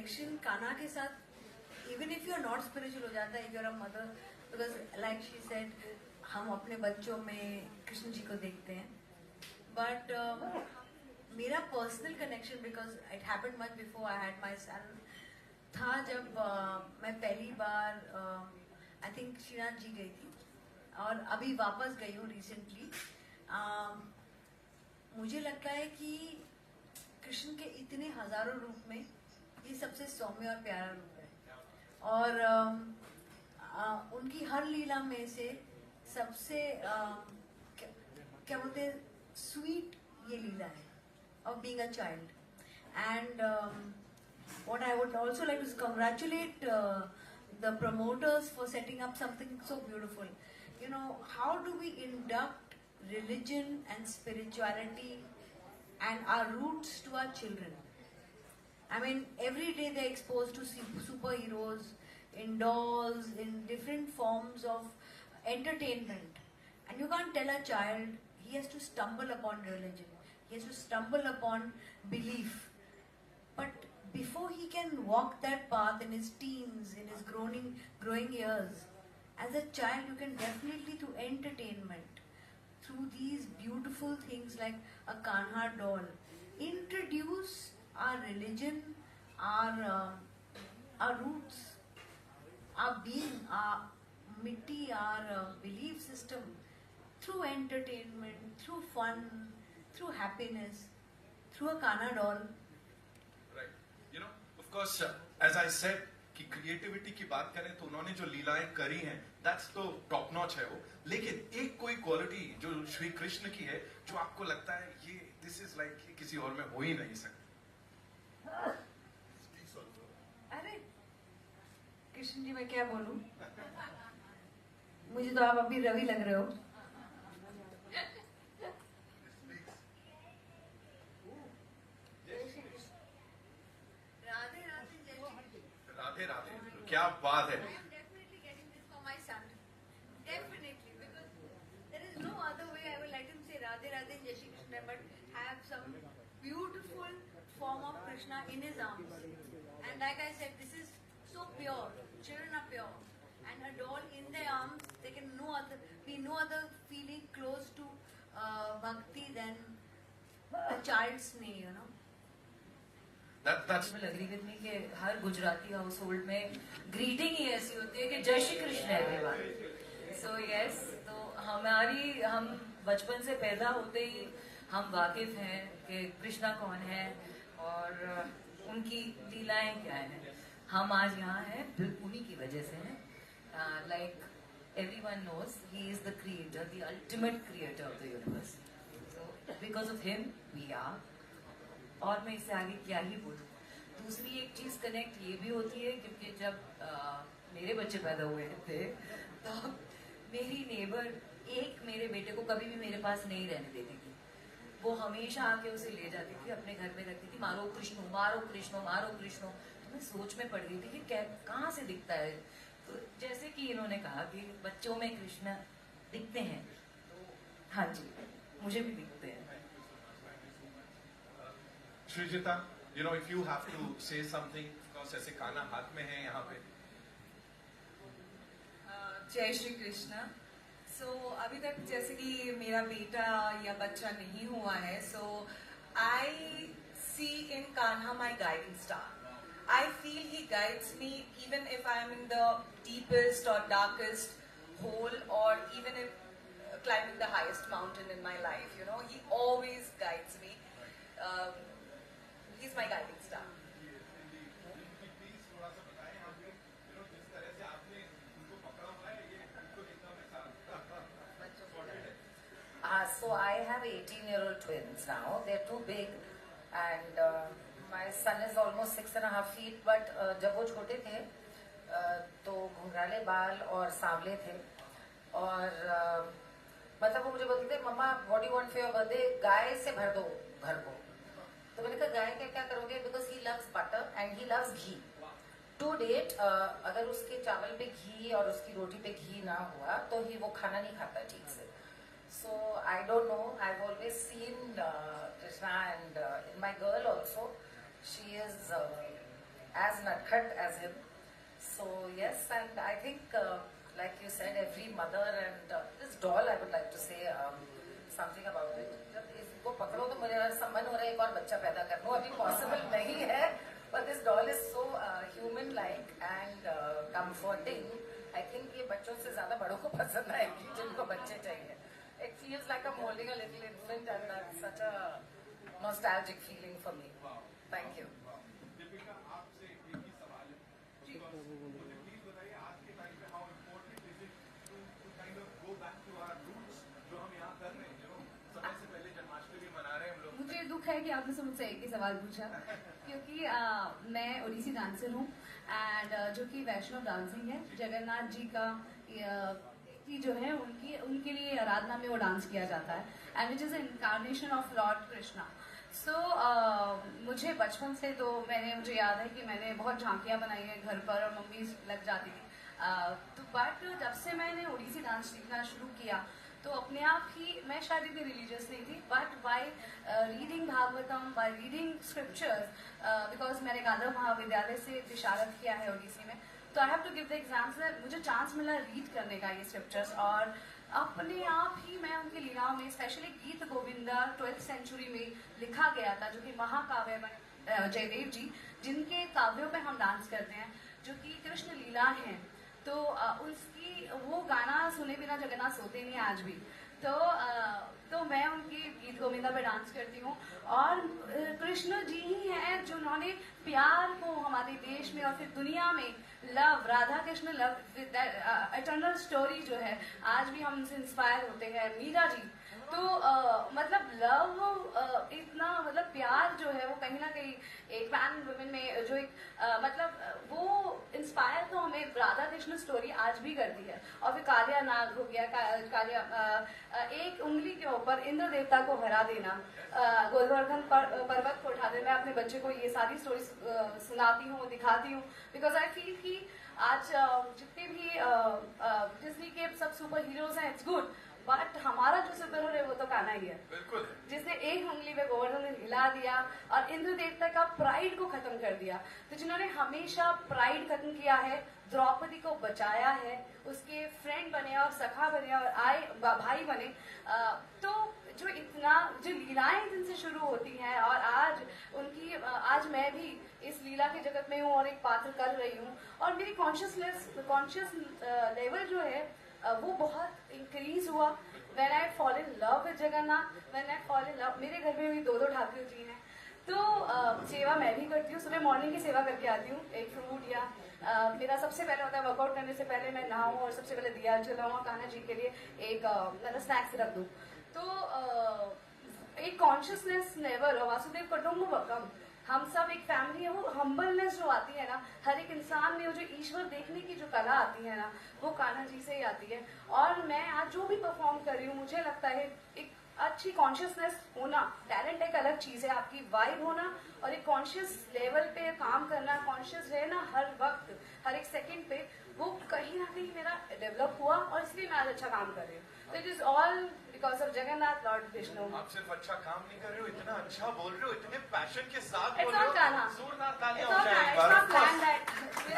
Connection Kanha के साथ, even if you are not spiritual, हो जाता है if you are a mother, because like she said हम अपने बच्चों में कृष्ण जी को देखते हैं. बट मेरा personal connection, because it happened much before I had my son, था जब मैं पहली बार आई थिंक श्रीनाथ जी गई थी और अभी वापस गई हूँ रिसेंटली. मुझे लगता है कि कृष्ण के इतने हजारों रूप में ये सबसे सौम्य और प्यारा रूप है. और उनकी हर लीला में से सबसे क्या बोलते हैं, स्वीट ये लीला है of being a child. And what I would also like to congratulate the promoters for setting up something so beautiful. You know, how do we induct religion and spirituality and our roots to our children? I mean, every day they're exposed to superheroes, in dolls, in different forms of entertainment. And you can't tell a child he has to stumble upon religion, he has to stumble upon belief. But before he can walk that path in his teens, in his growing years, as a child you can definitely, through entertainment, through these beautiful things like a Kanha doll, introduce our religion, our roots, our being, our mitti, our belief system, through entertainment, through fun, through happiness, through a Kanha doll. Right. You know, of course, as I said, कि creativity की बात करें तो उन्होंने जो लीलाएं करी हैं, दैट्स तो टॉप नॉच है वो. लेकिन एक कोई क्वालिटी जो श्री कृष्ण की है जो आपको लगता है ये दिस इज लाइक किसी और में हो ही नहीं सकता. अरे कृष्ण जी, मैं क्या बोलूं, मुझे तो आप अभी रवि लग रहे हो. राधे राधे, क्या बात है. I am definitely getting this for my son. Definitely, because there is no other way I will let him say Radhe Radhe Jai Shri Krishna, but have some beautiful form of Krishna in his arms. And like I said, this is so pure. Children are pure, and a doll in their arms, they can be no other feeling close to bhakti than a child's knee, you know. That's will agree with me कि हर Gujarati house hold में greeting ही ऐसी होती है कि जय Shri Krishna everyone. So yes, तो हम बचपन से पैदा होते ही हम वाकिफ हैं कि कृष्णा कौन है और उनकी लीलाएं क्या हैं. हम आज यहाँ हैं उन्हीं की वजह से हैं. Like everyone knows he is the creator, the ultimate creator of the universe. So because of him we are. और मैं इससे आगे क्या ही बोलूँ. दूसरी एक चीज कनेक्ट ये भी होती है क्योंकि जब मेरे बच्चे पैदा हुए थे तो मेरी नेबर एक मेरे बेटे को कभी भी मेरे पास नहीं रहने देती थी. वो हमेशा आके उसे ले जाती थी, अपने घर में रखती थी. मारो कृष्णो, मारो कृष्णो, मारो कृष्णो. तो मैं सोच में पड़ गई थी कि कहाँ से दिखता है. तो जैसे कि इन्होंने कहा कि बच्चों में कृष्ण दिखते हैं, तो हाँ जी, मुझे भी दिखते हैं. Sreejita, you know, if you have to say something, of course, ऐसे कान्हा हाथ में है यहाँ पे. जय श्री कृष्ण. सो अभी तक जैसे कि मेरा बेटा या बच्चा नहीं हुआ है, so I see in Kanha my guiding star. I feel he guides me even if I am in the deepest or darkest hole, or even if climbing the highest mountain in my life. You know, he always guides me. He's my guiding star. So I have 18-year-old twins now. They're too big, and my son is almost 6.5 feet. But जब वो छोटे थे तो घुंघराले बाल और सांवले थे, और मतलब वो मुझे बोलते थे, mumma what you want for your birthday, गाय से भर दो घर को. तो मैंने कहा गाय का क्या करोगे, because he loves butter and he loves ghee. To date अगर उसके चावल पे घी और उसकी रोटी पे घी ना हुआ तो ही वो खाना नहीं खाता ठीक से. So I don't know, I have always seen Krishna, and in my girl also she is as nuthat as him. So yes, and I think like you said, every mother and this doll, I would like to say something about it. जब इसको पकड़ो तो मुझे मन हो रहा है एक और बच्चा पैदा कर लो, अभी possible नहीं है, but this doll is so human-like and comforting. I think ये बच्चों से ज़्यादा बड़ों को पसंद आएगी जिनको बच्चे चाहिए. It feels like I'm holding a little infant, and that's such a nostalgic feeling for me. Thank you. Deepika, आपसे एक ही सवाल है। मुझे प्लीज बताइए आज के टाइम पे how important is it to kind of go back to our roots जो हम यहाँ कर रहे हैं, जो समय से पहले जन्माष्टमी मना रहे हैं हम लोग। मुझे दुख है कि आपने मुझसे एक ही सवाल पूछा क्योंकि मैं ओडिसी डांसर हूँ एंड जो कि वैष्णव डांसिंग है, जगन्नाथ जी का की जो है उनके लिए आराधना में वो डांस किया जाता है and which is incarnation of lord Krishna. So मुझे बचपन से तो मुझे याद है कि मैंने बहुत झांकियाँ बनाई हैं घर पर और मम्मी लग जाती थी। तो बट जब से मैंने ओडिसी डांस सीखना शुरू किया तो अपने आप ही मैं शायद इतनी रिलीजियस नहीं थी, but by reading Bhagavatam, by reading scriptures, because मैंने गांधर महाविद्यालय से विशारद किया है ओडिसी में, तो I have to give the exams. मुझे चांस मिला रीड करने का ये स्क्रिप्चर्स और अपने आप ही मैं उनकी लीलाओं में, स्पेशली गीत गोविंदा 12th सेंचुरी में लिखा गया था जो कि महाकाव्य में जयदेव जी जिनके काव्यों पे हम डांस करते हैं जो कि कृष्ण लीला हैं, तो उसकी वो गाना सुने बिना जगन्नाथ सोते नहीं आज भी। तो मैं उनकी गीत गोविंदा पे डांस करती हूँ और कृष्ण जी ही हैं जो उन्होंने प्यार को हमारे देश में और फिर दुनिया में love, Radha Krishna love with eternal story जो है आज भी हम उनसे इंस्पायर होते हैं। मीरा जी तो मतलब लव इतना मतलब प्यार जो है वो कहीं ना कहीं एक मैन वुमेन में जो एक मतलब वो इंस्पायर तो हमें राधा कृष्ण स्टोरी आज भी करती है। और फिर कालिया नाग हो गया, कालिया एक उंगली के ऊपर इंद्र देवता को हरा देना, गोवर्धन पर्वत को उठा देना। मैं अपने बच्चे को ये सारी स्टोरी सुनाती हूँ, दिखाती हूँ, बिकॉज आई फील कि आज जितने भी डिज्नी के सब सुपर हीरोज हैं, इट्स गुड, बट हमारा जो सुपर हीरो है वो तो कान्हा ही है, बिल्कुल, जिसने एक उंगली पे गोवर्धन ने हिला दिया और इंद्र देवता का प्राइड को खत्म कर दिया। तो जिन्होंने हमेशा प्राइड खत्म किया है, द्रौपदी को बचाया है, उसके फ्रेंड बने और सखा बने और भाई बने, तो जो लीलाएं जिनसे शुरू होती हैं और आज मैं भी इस लीला के जगत में हूँ और एक पात्र कर रही हूँ और मेरी कॉन्शियस लेवल जो है वो बहुत इंक्रीज हुआ when I fall in love with Jagannath, when I fall in love. मेरे घर में भी 2 ठाकुर जी हैं, तो सेवा मैं भी करती हूँ, सुबह मॉर्निंग की सेवा करके आती हूँ। एक फ्रूट या मेरा सबसे पहले होता है वर्कआउट करने से पहले मैं नहाऊँ और सबसे पहले दिया जलाऊँ और कान्हा जी के लिए एक स्नैक्स रख दूँ। तो एक कॉन्शियसनेस लेवल, वासुदेव कुटुंबकम, हम सब एक फैमिली है, वो हम्बलनेस जो आती है ना हर एक इंसान में, वो जो ईश्वर देखने की जो कला आती है ना वो कान्हा जी से ही आती है। और मैं आज जो भी परफॉर्म कर रही हूँ मुझे लगता है एक अच्छी कॉन्शियसनेस होना, टैलेंट एक अलग चीज है, आपकी वाइब होना और एक कॉन्शियस लेवल पे काम करना, कॉन्शियस रहना हर वक्त हर एक सेकंड पे, वो कहीं ना कहीं मेरा डेवलप हुआ और इसलिए मैं आज अच्छा काम कर रही हूँ। तो it is all because of Jagannath Lord Vishnu. आप सिर्फ अच्छा काम नहीं कर रहे हो, इतना अच्छा बोल रहे हो, इतने पैशन के साथ It's बोल रहे not Ghana. हो, जोरदार तालियां It's हो not जाए Ghana. एक It's bar. not planned that.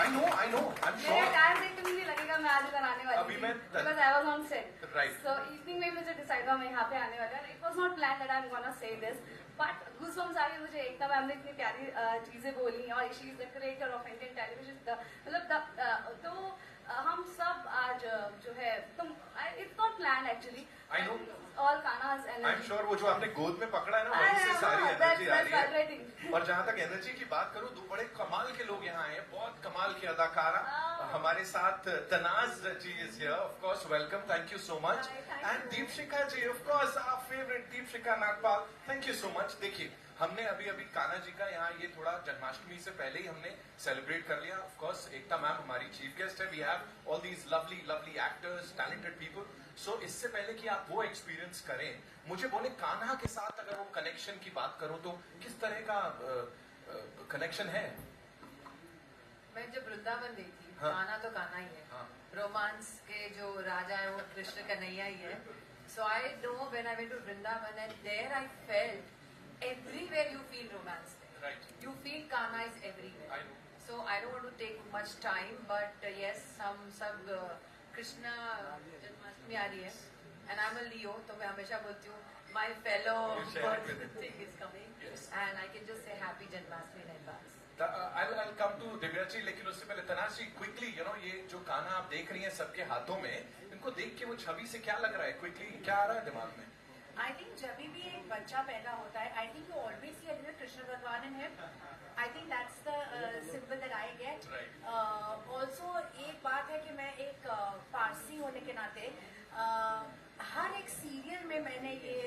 I know, I'm मेरे sure. टाइम देख के मुझे लगेगा मैं आज उधर आने वाली अभी थी, मैं because I was on set. Right. So evening में मुझे डिसाइड हुआ मैं यहाँ पे आने वाली हूँ। It was not planned that I'm gonna say this, but goosebumps आ गए मुझे। एकता मैम ने इतनी प्यारी चीजें बोली और she is the creator of Indian television. मतलब तो हम सब आज जो है तुम it's not planned actually. I know. All Kana's energy. I'm sure वो जो आपने गोद में पकड़ा है ना वहीं से I सारी know, एनर्जी आ that's रही है। vibrating. और जहाँ तक एनर्जी की बात करूँ, 2 बड़े कमाल के लोग यहाँ आए हैं, बहुत कमाल के अदाकारा हमारे साथ। तनाज जी is here, of course, welcome, thank you so much. Thank And Deepshikha ji, of course, our favorite Deepshikha Nagpal, thank you so much। देखिए हमने अभी कान्हा जी का यहाँ ये थोड़ा जन्माष्टमी से पहले ही हमने सेलिब्रेट कर लिया। ऑफ कोर्स एकता मैम हमारी चीफ गेस्ट है, we have all these lovely actors, talented people. So इससे पहले कि आप वो एक्सपीरियंस करें, मुझे बोले कान्हा के साथ अगर वो कनेक्शन की बात करूं तो किस तरह का कनेक्शन है? मैं जब वृंदावन गई थी, हाँ। कान्हा तो कान्हा ही है, हाँ। रोमांस के जो राजा है वो कृष्ण कन्हैया ही है। So I know when I went to Vrindavan and there I felt everywhere you feel romance there. Right. You feel Kanha is I everywhere. know. So I don't want to much time, but yes, हम सब कृष्णा जन्माष्टमी आ रही है, and I'm a Leo, तो मैं हमेशा बोलती हूँ my fellow birth thing is coming, and I can just say happy Janmashtami in advance. I'll come to Divya ji, लेकिन उससे पहले तनाज जी क्विकली ये जो गाना आप देख रही हैं सबके हाथों में, इनको देख के वो छवि से क्या लग रहा है, क्विकली क्या आ रहा है दिमाग में? I think जब भी एक बच्चा पैदा होता है, I think you always see a little Krishna Bhagwan in him. I think that's the symbol that I get. Right. Also एक बात है कि मैं एक पारसी होने के नाते हर एक सीरियल में मैंने ये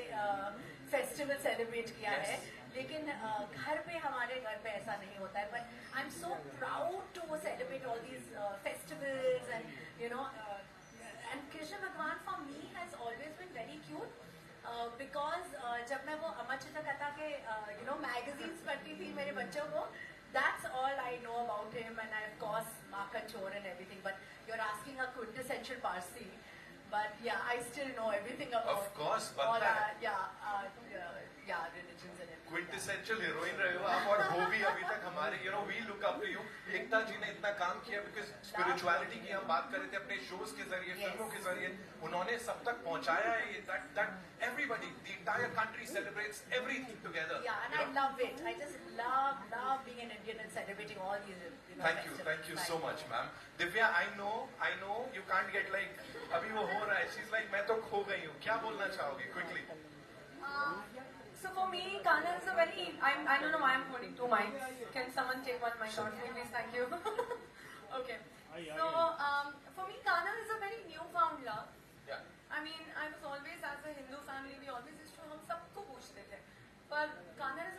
फेस्टिवल सेलिब्रेट किया है, लेकिन घर पे हमारे घर पे ऐसा नहीं होता है. But I'm so proud to celebrate all these festivals and and Krishna Bhagwan for me has always been very cute. Because जब मैं वो अमर चित्र कथा के magazines पढ़ती थी मेरे बच्चों को, that's all I know about him, and I of course Makan Chor and everything. But you're asking a quintessential Parsi, but yeah, I still know everything about Of course, all बनता है. religions and everything. Quintessential heroine रहे हो आप, और वो भी अभी तक हमारे we look up to you. Ekta ji ने इतना काम किया, बिकॉज स्पिरिचुअलिटी की हम बात कर रहे थे अपने शोज के जरिए, फिल्मों के जरिए उन्होंने सब तक पहुंचाया है. That everybody, the entire country celebrates everything together. Yeah, and I love it. I just love being an Indian and celebrating all these festivals. Thank you so much, ma'am. Divya, I know you can't get like अभी वो हो रहा है. She's like मैं तो खो गई हूँ. क्या बोलना चाहोगे quickly? So for me, Kana is a very, I don't know why I'm holding two mics. Can someone take one mic out, please? Thank you. Okay. So for me, Kana is a very newfound love. Yeah. I mean, I was always, as a Hindu family, we always used to, हम सबको पूछते थे. पर Kana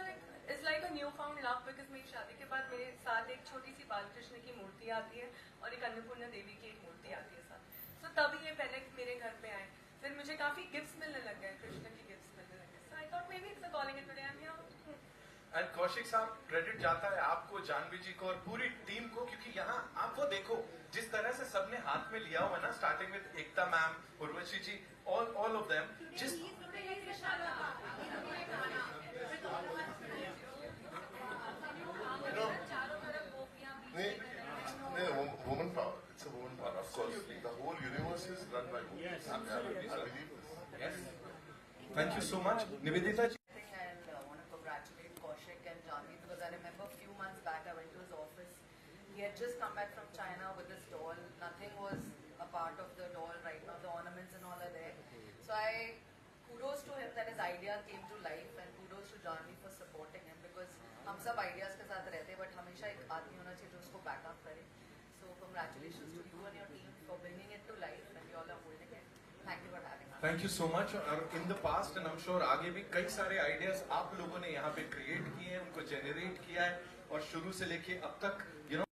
is like a newfound love because मेरी शादी के बाद मेरे साथ एक छोटी सी बालकृष्ण की मूर्ति आती है और एक अन्नपूर्णा देवी की एक मूर्ति आती है साथ. So तभी ये पहले मेरे घर पे आए. फिर मुझे काफी गिफ्ट्स मिलने लग गए, कृष्ण की गिफ्ट्स मिलने लग गए. So I thought maybe it's a calling it today. I'm here. And Kaushik साहब, क्रेडिट जाता है आपको, जानवी जी को और पूरी टीम को, क्योंकि यहाँ आप वो देखो जिस तरह से सबने हाथ में लिया हुआ है ना, starting with Ekta ma'am, Urvashi ji, all of them, जिस woman power. It's a woman power, of course. The whole universe is run by women. Yes. I believe this. Yes. Thank you so much, Nivedita ji. And want to congratulate Kaushik and Janvi because I remember a few months back I went to his office. He had just come back from China with this doll. Nothing was a part of the doll right now. The ornaments and all are there. So kudos to him that his idea came to life, and kudos to Janvi for supporting him because हम सब ideas के साथ रहते हैं, but हमेशा एक आदमी होना चाहिए जो उसको back up करे. So congratulations to you and your team for bringing it to life, and you all are holding it. Thank you for having us. Thank you so much. और in the past and I am sure आगे भी कई सारे ideas आप लोगों ने यहाँ पे क्रिएट किए हैं, उनको जेनरेट किया है, और शुरू से लेके अब तक